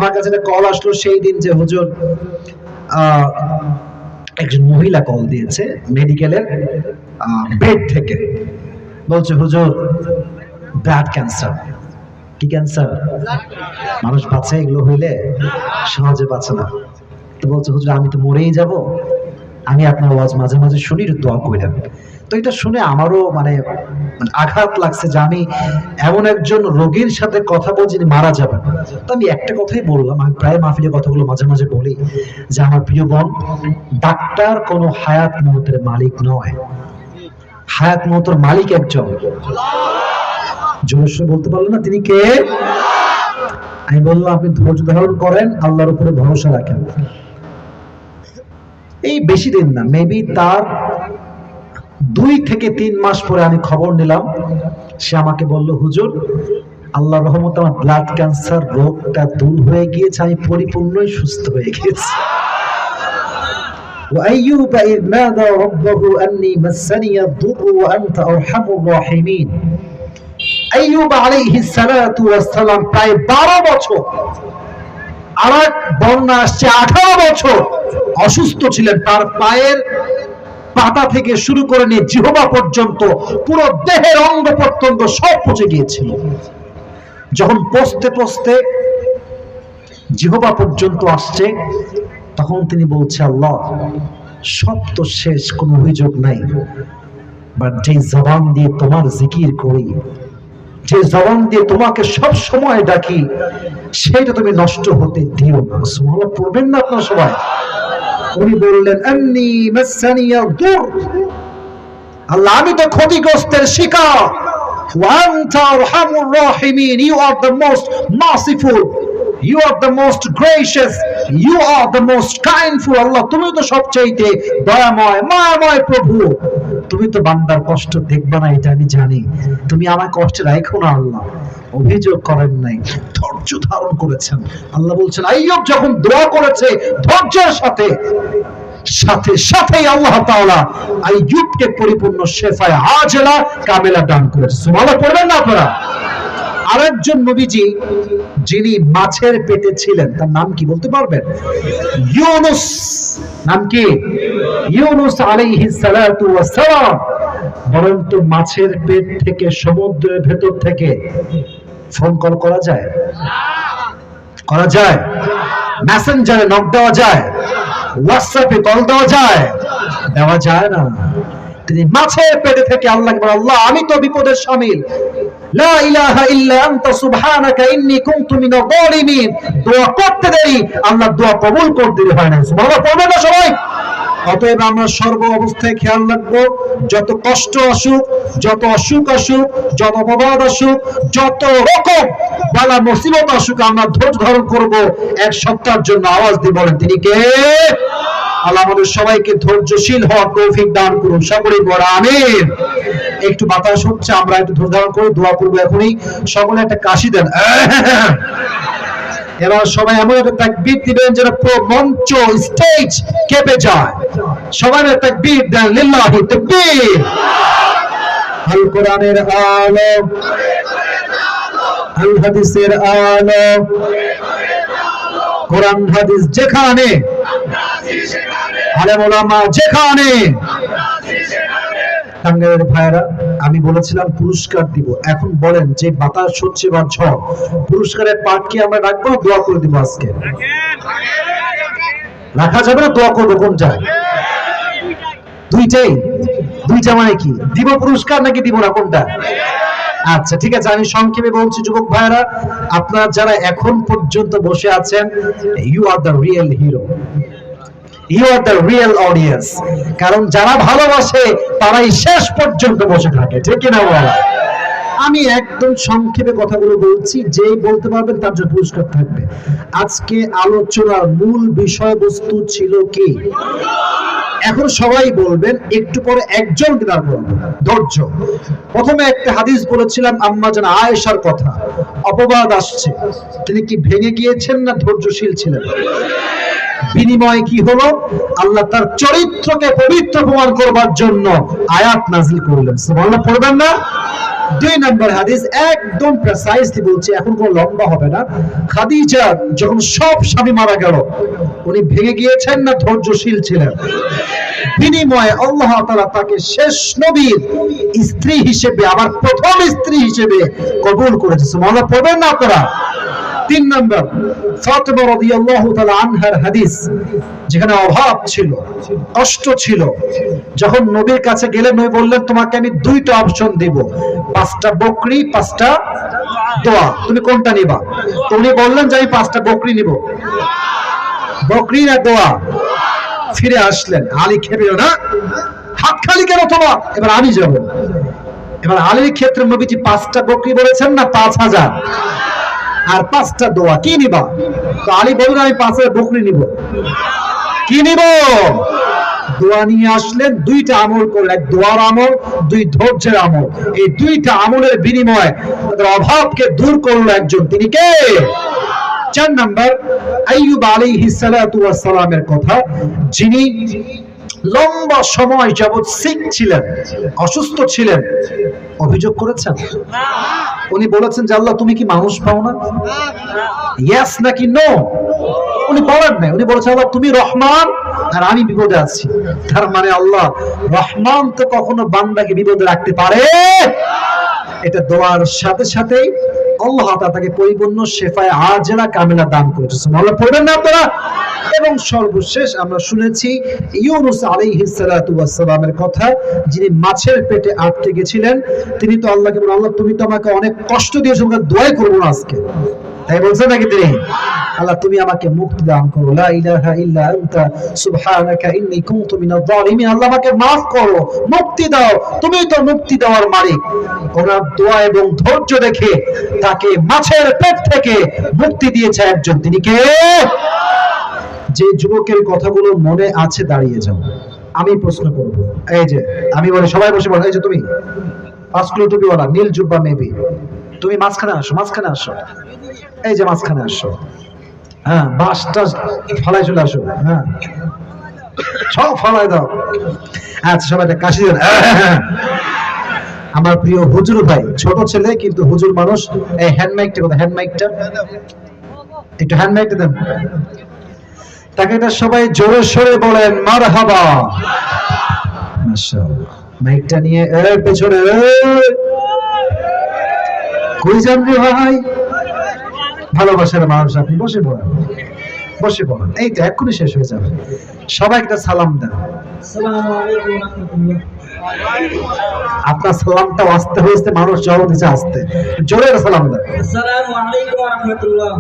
আমার কাছে একটা কল আসলো সেই দিন যে হুজুর একজন মহিলা কল দিয়েছে মেডিকেলের বেড থেকে, বলছে হুজুর ব্লাড ক্যান্সার। কি ক্যান্সার? মানুষ বাঁচে এগুলো হইলে? সহজে বাঁচে না। তো বলছে হুজুর আমি তো মরেই যাব, আমি আপনার ওয়াজ মাঝে মাঝে শুনি, দোয়া কইলেন। তো এটা শুনে আমারও মানে আঘাত লাগছে যে আমি এমন একজন রোগীর সাথে কথা বলছি যিনি মারা যাবেন। তো আমি একটা কথাই বললাম, আমি প্রায় মাহফিলে কথাগুলো মাঝে মাঝে বলি যে আমার প্রিয় বোন, ডাক্তার কোনো হায়াত মৌতের মালিক নয়, হায়াত মৌতের মালিক একজন। জোরে বলতে পারলেন না তিনি কে? আমি বললাম আপনি ধৈর্য ধারণ করেন, আল্লাহর উপরে ভরসা রাখেন। এই বেশি দিন না, মেবি তার 2 থেকে 3 মাস পরে আমি খবর নিলাম, সে আমাকে বলল হুজুর আল্লাহর রহমতে আমার ব্লাড ক্যান্সার রোগটা দূর হয়ে গিয়েছে, আমি পরিপূর্ণই সুস্থ হয়ে গেছি। وأيوب إذ نادى ربه أني مسني الضر وأنت أرحم الراحمين। আইয়ুব আলাইহিস সালাতু ওয়াস সালাম প্রায় 12 বছর, আর এক বর্ণনা আসছে 18 বছর অসুস্থ ছিলেন। তার পায়ের পাতা থেকে শুরু করে নিয়ে জিহ্বা পর্যন্ত পুরো দেহের অঙ্গ প্রত্যঙ্গ সব পচে গিয়েছিল। যখন পচতে পচতে জিহ্বা পর্যন্ত আসছে, তখন তিনি বলছে আল্লাহ সব তো শেষ, কোনো অভিযোগ নাই, বাট যে জবান দিয়ে তোমার জিকির করি, যে জবান দিয়ে তোমাকে সব সময় ডাকি, সেটা তুমি নষ্ট হতে দিও না। সুবহানাল্লাহ পড়বেন না আপনারা সবাই? উনি বললেন আন্নী মাসানিয়া দুর, আল্লাহ আমি তো ক্ষতিগ্রস্তের শিকার। ওয়া আনতা আরহামুর রাহিমিন, you are the most merciful, you are the most gracious, you are the most kindful. আল্লাহ তুমি তো সবচাইতে দয়াময় মায়াময় প্রভু, তুমি তো বান্দার কষ্ট দেখবে না এটা আমি জানি, তুমি আমায় কষ্টে রাখো না। আল্লাহ অভিযোগ করেন নাই, ধৈর্য ধারণ করেছেন। আল্লাহ বলছেন আইয়ুব যখন দোয়া করেছে ধৈর্যের সাথে, সাথে সাথেই আল্লাহ তাআলা আইয়ুবকে পরিপূর্ণ শেফায়ে আজেলা কামেলা দান করেছে। সুবহানাল্লাহ পড়বেন না আপনারা? আরেকজন নবীজি যিনি মাছের পেটে ছিলেন, তার নাম কি বলতে পারবেন? ইউনুস। নাম কি? ইউনুস আলাইহিস সালাতু ওয়াস সালাম। বরন্ত মাছের পেট থেকে সমুদ্রের ভেতর থেকে ফোন কল করা যায়? করা যায়? মেসেঞ্জারে নক দেওয়া যায়? হোয়াটসঅ্যাপে কল দেওয়া যায়? দেওয়া যায় না। তিনি মাছের পেটে থেকে আল্লাহকে বলেন আল্লাহ আমি তো বিপদের শামিল, লা ইলাহা ইল্লা আনতা সুবহানাকা ইন্নী কুনতু মিনাজ জালিমিন। দোয়া করতে দেরি, আল্লাহ দোয়া কবুল করতে দেরি হয় না। সুবহানাল্লাহ পড়বেন না সবাই? অতএব আমরা সর্ব অবস্থায় খেয়াল রাখবো, যত কষ্ট আসুক, যত অসুখ আসুক, যত অপবাদ আসুক, যত রকম বালা মুসিবত আসুক, আমরা ধৈর্য ধারণ করব। 1 সপ্তাহের জন্য আওয়াজ দিয়ে বলেন তিনি কে? আল্লাহ আমাদের সবাইকে ধৈর্যশীল হওয়ার তৌফিক দান করুন। সকলে বলা আমিন। একটু বাতাস হচ্ছে, আমরা একটু ধৈর্য ধারণ করে দোয়া করবো এখনই। সকলে একটা কাশি দেন। এবার সবাই এমন একটা তাকবীর দিবেন যেন পুরো মঞ্চ স্টেজ কেঁপে যায়। সবাই একটা তাকবীর দেন, লিল্লাহি তাকবীর। আল কোরআনের আলো, আল হাদিসের আলো, কোরআন হাদিস যেখানে, আলেম ওলামা যেখানে। টাঙ্গাইলের ভাইরা, আমি বলেছিলাম পুরস্কার দিব, এখন বলেন যে বাতাস হচ্ছে বা ঝড়, পুরস্কারের পার্ট কি আমরা রাখবো, দোয়া করে দিব? আজকে রাখা যাবে না? দোয়া করবো কোনটা? দুইটাই? দুইটা মানে কি, দিব পুরস্কার নাকি দিব না, কোনটা? আচ্ছা ঠিক আছে, আমি সংক্ষেপে বলছি যুবক ভাইরা, আপনারা যারা এখন পর্যন্ত বসে আছেন, you are the real hero, you are the real audience. কারণ যারা ভালোবাসে তারাই শেষ পর্যন্ত বসে থাকে, ঠিক কিনা বলা? আমি একদম সংক্ষেপে কথাগুলো বলছি, যেই বলতে পারবেন তার জন্য পুরস্কার থাকবে। আজকে আলোচনার মূল বিষয়বস্তু ছিল কি? এখন সবাই বলবেন, একটু পরে একজন দাঁড় করবেন। ধৈর্য। প্রথমে একটা হাদিস বলেছিলাম আম্মা জান আয়েশার কথা, অপবাদ আসছে, তিনি কি ভেঙে গিয়েছেন না ধৈর্যশীল ছিলেন? বিনিময় কি হলো? আল্লাহ তার চরিত্রকে পবিত্র প্রমাণ করবার জন্য আয়াত নাজিল করলেন। সুবহানাল্লাহ পড়বেন না? দুই নম্বর হাদিস একদম প্রেসাইজলি বলছি, এখন কোনো লম্বা হবে না। খাদিজা যখন সব স্বামী মারা গেল, উনি ভেঙে গিয়েছেন না ধৈর্যশীল ছিলেন? বিনিময়ে আল্লাহ তাআলা তাকে শেষ নবীর স্ত্রী হিসেবে, আবার প্রথম স্ত্রী হিসেবে কবুল করেছে। সুবহানাল্লাহ পড়বেন না আপনারা? তিন নম্বর ফাতিমা রাদিয়াল্লাহু তাআলা আনহার হাদিস, যেখানে অভাব ছিল, কষ্ট ছিল, যখন নবীর কাছে গেলেন, নবী বললেন তোমাকে আমি দুইটা অপশন দেব, 5টা বকরি 5টা দোয়া, তুমি কোনটা নিবা? তো উনি বললেন যে আমি 5টা বকরি নিব। বকরি না দোয়া? ফিরে আসলেন। আলী খেপে না, হাত খালি কেন তোমার, এবার আমি যাব। এবার আলীর ক্ষেত্রে নবীজি 5টা বকরি বলেছেন না 5000, আর 5টা দোয়া, কি নিবা? তো আলী বললেন আমি 5টা বকরি নিব। কি নিব? দোয়া নিয়ে আসলেন। দুইটা আমল করলেন, এক দোয়ার আমল, দুই ধৈর্যের আমল। এই দুইটা আমলের বিনিময়ে তাদের অভাবকে দূর করলো একজন, তিনি কে? 4 নম্বর আইয়ুব আলাইহিস সালাতু ওয়াস সালামের কথা, যিনি লম্বা সময় যাবৎ সিক ছিলেন, অসুস্থ ছিলেন। অভিযোগ করেছেন? উনি বলেছেন যে আল্লাহ তুমি কি মানুষ পাও না? ইয়েস নাকি নো? উনি বলেন না, উনি বলেছেন আল্লাহ তুমি রহমান আর আমি বিপদে আছি। তার মানে আল্লাহ রহমান তো কখনো বান্দাকে বিপদে রাখতে পারে? এটা দোয়ার সাথে সাথেই আল্লাহ তাআলা তাকে পরিপূর্ণ শেফায়ে আজেলা কামিলা দান করেছে। সুবহানাল্লাহ পড়বেন না আপনারা? এবং সর্বশেষ আমরা শুনেছি ইউনুস আলাইহিস সালাতু ওয়াস সালামের কথা, যিনি মাছের পেটে আটকে গেছিলেন। তিনি তো আল্লাহকে বলেন আল্লাহ তুমি তো আমাকে অনেক কষ্ট দিয়েছো, আমাকে দোয়াই করবো না আজকে, তাই বলছেন নাকি তিনি? আল্লাহ তুমি আমাকে মুক্তি দান করো, লা ইলাহা ইল্লা আনতা সুবহানাকা ইন্নী কুনতু মিনাজ জালিমিন। আল্লাহ আমাকে maaf করো, মুক্তি দাও, তুমি তো মুক্তি দেওয়ার মালিক। ওনার দোয়া এবং ধৈর্য দেখে তাকে মাছের পেট থেকে মুক্তি দিয়েছে একজন, তিনি কে? যে যুবকের কথাগুলো মনে আছে দাঁড়িয়ে যাও, আমি প্রশ্ন করব। এই যে আমি বলি সবাই বসে বলো, এই যে তুমি পাঁচগুলো টুপি ওলা নীল জুব্বা মেবি, তুমি মাঝখানে আসো, মাঝখানে আসো, এই যে মাঝখানে আসো। হ্যাঁ, বাসটা ফালাই চলে আসো। হ্যাঁ, সব ফালাই দাও। আচ্ছা সবাই একটা কাশি দেন। আমার প্রিয় হুজুর ভাই, ছোট ছেলে কিন্তু হুজুর মানুষ। এই হ্যান্ড মাইকটা কোথায়? হ্যান্ড মাইকটা একটু, হ্যান্ড মাইকটা দেন তাকে। এটা সবাই জোরে সরে বলেন মারহাবা। মাশাআল্লাহ। মাইকটা নিয়ে এর পেছনে কই যান রে ভাই? ভালোবাসার মানুষ আপনি, বসে পড়েন, বসে পড়েন। এই তো এক্ষুনি শেষ হয়ে যাবে। সবাই একটা সালাম দেন। আসসালামু আলাইকুম ওয়া রাহমাতুল্লাহ। আপনার সালামটা আস্তে হয়েছে, মানুষ জবাব দিচ্ছে আস্তে, জোরে সালাম দেন। আসসালামু আলাইকুম ওয়া রাহমাতুল্লাহ।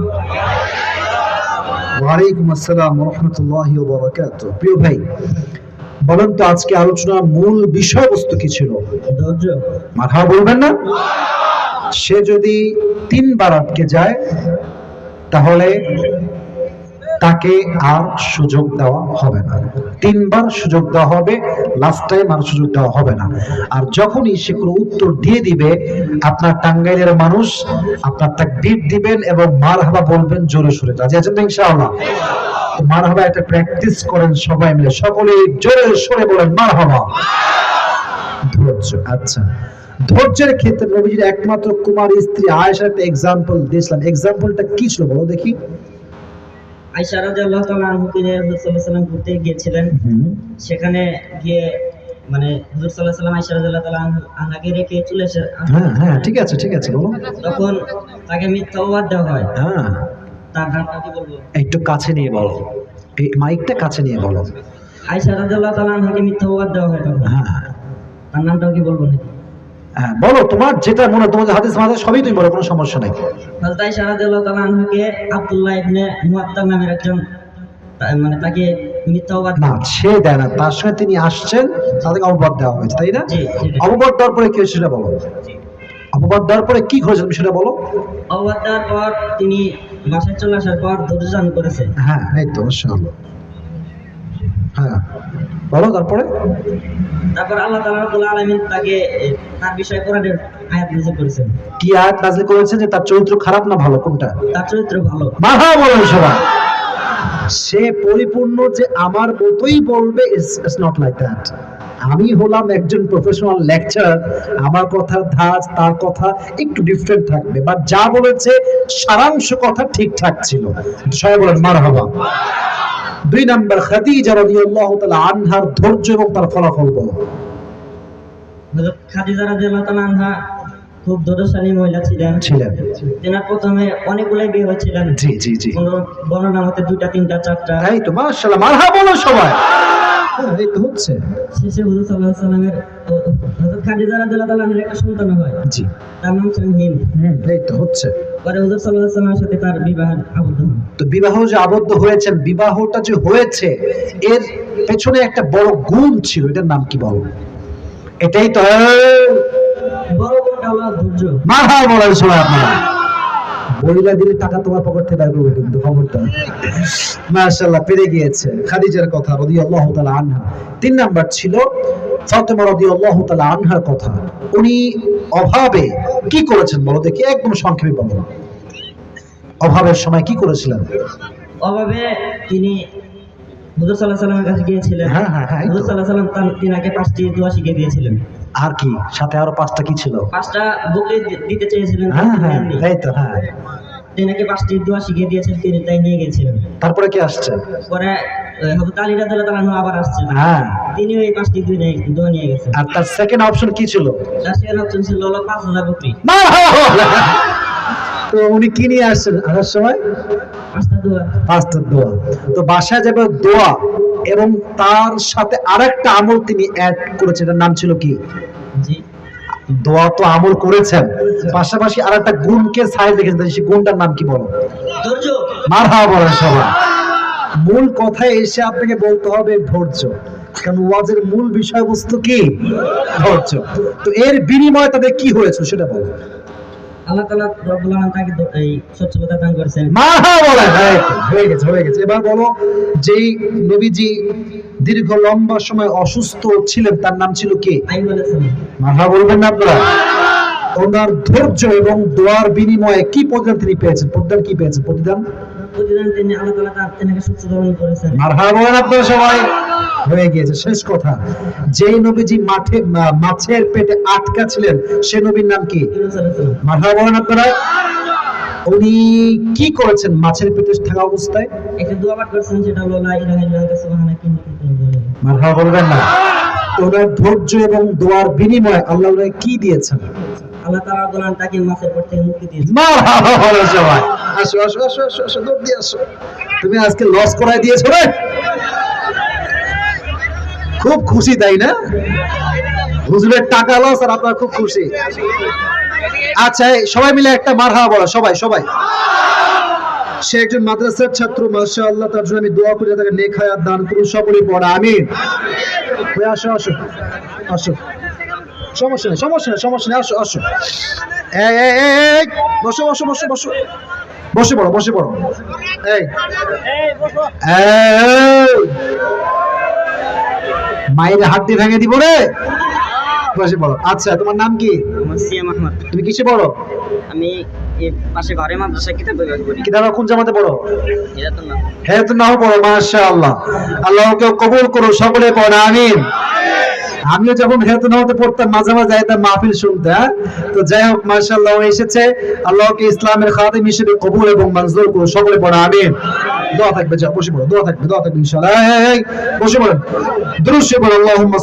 ওয়া আলাইকুম আসসালাম ওয়া রাহমাতুল্লাহি ওয়া বারাকাতুহু। প্রিয় ভাই, বলেন তো আজকে আলোচনার মূল বিষয়বস্তু কি ছিল? ধৈর্য। মারহাবা বলবেন না? সে যদি 3 বার আটকে যায় তাহলে তাকে আর সুযোগ দেওয়া হবে না। 3 বার সুযোগ দেওয়া হবে, লাস্ট টাইম আর সুযোগ দেওয়া হবে না। আর যখনই সে কোনো উত্তর দিয়ে দিবে, আপনার টাঙ্গাইলের মানুষ আপনার তাকবীর দিবেন এবং মারহাবা বলবেন জোরে সোরে। রাজি আছেন তো ইনশাআল্লাহ? মারহাবা একটা প্র্যাকটিস করেন সবাই মিলে, সকলে জোরে সোরে বলেন মারহাবা। ধৈর্য। আচ্ছা, ধৈর্যের ক্ষেত্রে নবীজির একমাত্র কুমারী স্ত্রী আয়েশার একটা এক্সাম্পল দিয়েছিলাম। এক্সাম্পলটা কি ছিল বলো দেখি? আয়েশা রাদিয়াল্লাহু তাআলা আনহাকে রাসূল সাল্লাল্লাহু আলাইহি ওয়াসাল্লাম ঘুরতে গিয়েছিলেন। সেখানে গিয়ে মানে রাসূল সাল্লাল্লাহু আলাইহি ওয়াসাল্লাম আয়েশা রাদিয়াল্লাহু তাআলা আনহাকে রেখে চলে এসে, হ্যাঁ ঠিক আছে ঠিক আছে বলো। তখন তাকে মিথ্যা অপবাদ দেওয়া হয়। হ্যাঁ, তার নামটা কি বলবো? একটু কাছে নিয়ে বলো, এই মাইকটা কাছে নিয়ে বলো। আয়েশা রাদিয়াল্লাহু তাআলা আনহাকে মিথ্যা অপবাদ দেওয়া হয় তখন। হ্যাঁ, তার নামটাও কি বলবো নাকি? হ্যাঁ বলো, তোমার যেটা মনে, তোমার হাদিস মাঝে সবই তুমি বলো, কোনো সমস্যা নাই। হযরত আয়েশা রাদিয়াল্লাহু তাআলা আনহাকে আব্দুল্লাহ ইবনে মুআত্তাব নামের একজন মানে তাকে মিথ্যা অপবাদ না, সে দেয় না, তার সঙ্গে তিনি আসছেন, তাদেরকে অপবাদ দেওয়া হয়েছে, তাই না? জি। অপবাদ দেওয়ার পরে কি হয়েছে সেটা বলো। অপবাদ দেওয়ার পরে কি করেছেন সেটা বলো। অপবাদ দেওয়ার পর তিনি বাসায় চলে আসার পর ধৈর্য করেছে। হ্যাঁ এই তো মাশাআল্লাহ। হ্যাঁ বলো তারপরে। তারপর আল্লাহ তাআলা রাব্বুল আলামিন তাকে তার বিষয়ে কোরআনের আয়াত নাযিল করেছেন। কি আয়াত নাযিল করেছেন? যে তার চরিত্র খারাপ না ভালো, কোনটা? তার চরিত্র ভালো। মারহাবা বলেন সবাই। সে পরিপূর্ণ যে আমার মতোই বলবে, ইটস নট লাইক দ্যাট। আমি হলাম একজন প্রফেশনাল লেকচারার, আমার কথার ধাঁচ তার কথা একটু ডিফারেন্ট থাকবে, বাট যা বলেছে সারাংশ কথা ঠিকঠাক ছিল। সবাই বলেন মারহাবা। 2 নাম্বার, খাদিজা রাদিয়াল্লাহু তাআলা আনহার ধৈর্য এবং তার ফলাফল বলো। হযরত খাদিজা রাদিয়াল্লাহু তাআলা আনহা খুব ধৈর্যশালী মহিলা ছিলেন। তেনার প্রথমে অনেকগুলাই বিয়ে হয়েছিলেন। জি জি জি। কোন বর্ণনা মতে 2টা 3টা 4টা। এই তো মাশাআল্লাহ, মারহাবা বলো সবাই। এই তো হচ্ছে। শেষে হুজুর সাল্লাল্লাহু আলাইহি ওয়াসাল্লামের হযরত খাদিজা রাদিয়াল্লাহু তাআলা আনহার একটা সন্তান হয়। জি। তার নাম ছিল হিন্দ। এই তো হচ্ছে। পরে হুজুর সাল্লাল্লাহু আলাইহি ওয়াসাল্লামের সাথে তার বিবাহ আবদ্ধ হন। তো বিবাহ যে আবদ্ধ হয়েছেন, বিবাহটা যে হয়েছে এর পেছনে একটা বড় গুণ ছিল, এটার নাম কি বলো? এটাই তো বড় গুণটা হলো ধৈর্য। মারহাবা বলেন সবাই আপনারা। বইলা দিলে টাকা তোমার পকেট থেকে বের করবে কিন্তু, খবরদার। মাশাআল্লাহ, পেরে গিয়েছে খাদিজার কথা রাদিয়াল্লাহু তাআলা আনহা। 3 নাম্বার ছিল ফাতেমা রাদিয়াল্লাহু তাআলা আনহার কথা। উনি অভাবে কি করেছেন বলো দেখি, একদম সংক্ষেপে বলো। অভাবের সময় কি করেছিলেন? অভাবে তিনি হুজুর সাল্লাল্লাহু আলাইহি ওয়াসাল্লামের কাছে গিয়েছিলেন। হ্যাঁ হ্যাঁ হ্যাঁ। হুজুর সাল্লাল্লাহু আলাইহি ওয়াসাল্লাম তিনাকে 5টি দোয়া শিখিয়ে দিয়েছিলেন। আর কি সাথে আরো 5টা কি ছিল? 5টা বকরি দিতে চেয়েছিলেন। হ্যাঁ হ্যাঁ এই তো। হ্যাঁ, তিনাকে 5টি দোয়া শিখিয়ে দিয়েছেন, তিনি তাই নিয়ে গেছিলেন। তারপরে কি আসছে? পরে হযরত আলী রাদিয়াল্লাহু তাআলা আনহু আবার আসছেন। হ্যাঁ, তিনি ওই 5টি দোয়া নিয়ে গেছেন। আর তার সেকেন্ড অপশন কি ছিল? তার সেকেন্ড অপশন ছিল হলো 5000 বকরি। তো উনি কি নিয়ে আসছেন আসার সময়? 5টা দোয়া। 5টা দোয়া। তো বাসায় যাবে দোয়া এবং তার সাথে আরেকটা আমল তিনি অ্যাড করেছেন, এটার নাম ছিল কি? জি। দোয়া তো আমল করেছেন, পাশাপাশি আরেকটা গুণকে সাইড রেখেছেন, সেই গুণটার নাম কি বলো? ধৈর্য। মারহাবা বলেন সবাই। মূল কথায় এসে আপনাকে বলতে হবে ধৈর্য, কারণ ওয়াজের মূল বিষয়বস্তু কি? ধৈর্য। তো এর বিনিময়ে তাদের কি হয়েছে সেটা বলো। আল্লাহ তাআলা রব্বুল আলামিন তাকে এই সচ্ছলতা দান করেছেন। মারহাবা বলেন। হয়ে গেছে হয়ে গেছে। এবার বলো, যেই নবীজি দীর্ঘ লম্বা সময় অসুস্থ ছিলেন তার নাম ছিল কি? আইয়ুব আলাইহিস সালাম। মারহাবা বলবেন না আপনারা? ওনার ধৈর্য এবং দোয়ার বিনিময়ে কি প্রতিদান তিনি পেয়েছেন? প্রতিদান কি পেয়েছেন? প্রতিদান তিনি আল্লাহ তাআলা তিনাকে সুস্থ দান করেছেন। মারহাবা বলেন আপনারা সবাই। হয়ে গিয়েছে। শেষ কথা, যেই নবীজি মাছের পেটে আটকা ছিলেন সে নবীর নাম কি? ইউনূস আলাইহিস সালাম। মারহাবা বলেন আপনারা। উনি কি করেছেন মাছের পেটে থাকা অবস্থায়? একটা দোয়া পাঠ করেছেন, সেটা হলো লা ইলাহা ইল্লাল্লাহ সুবহানাকা ইন্নী কুনতু মিনাজ জালিমিন। মারহাবা বলবেন না? ওনার ধৈর্য এবং দোয়ার বিনিময়ে আল্লাহ ওনাকে কি দিয়েছেন? আল্লাহ তাআলা বলেন তাকে মাছের পেট থেকে মুক্তি দিয়েছেন। মারহাবা বলেন সবাই। আসো আসো আসো আসো আসো, দৌড় দিয়ে আসো। তুমি আজকে লস করাই দিয়েছো রে। খুব খুশি তাই না? হুজুরের টাকা লস আর আপনারা খুব খুশি। আচ্ছা, সবাই মিলে একটা মারহাবা বলো, সবাই সবাই। সে একজন মাদ্রাসার ছাত্র, মাশাআল্লাহ, তার জন্য আমি দোয়া করি তাকে নেক হায়াত দান করুন, সকলেই পড়া আমিন। আসো আসো আসো, সমস্যা নেই সমস্যা নেই সমস্যা নেই, আসো আসো। এই বসো বসো বসো বসো, বসে পড়ো বসে পড়ো। এই মায়ের হাত দিয়ে ভেঙে দিব রে। বসে পড়ো। আচ্ছা, তোমার নাম কি? আমার সিয়াম আহমদ। তুমি কিসে পড়ো? আমি এই পাশে ঘরে মাদ্রাসা কিতাব বিভাগ করি। কিতাব কোন জামাতে পড়ো? এটা তো না। হ্যাঁ তো নাও পড়ো। মাশাআল্লাহ, আল্লাহকে কবুল করো, সকলে পড়ো আমিন। আমিও যখন হেতু নাওতে পড়তাম মাঝে মাঝে যাইতাম মাহফিল শুনতে। তো যাই হোক, মাশাআল্লাহ এসেছে। আল্লাহকে ইসলামের খাদিম হিসেবে কবুল এবং মঞ্জুর করো, সকলে পড়ো আমিন। দোয়া থাকবে, যাও বসে পড়ো, দোয়া থাকবে ইনশাআল্লাহ। বসে পড়েন, দুরূদ শরীফ পড়ো। আল্লাহুম্মা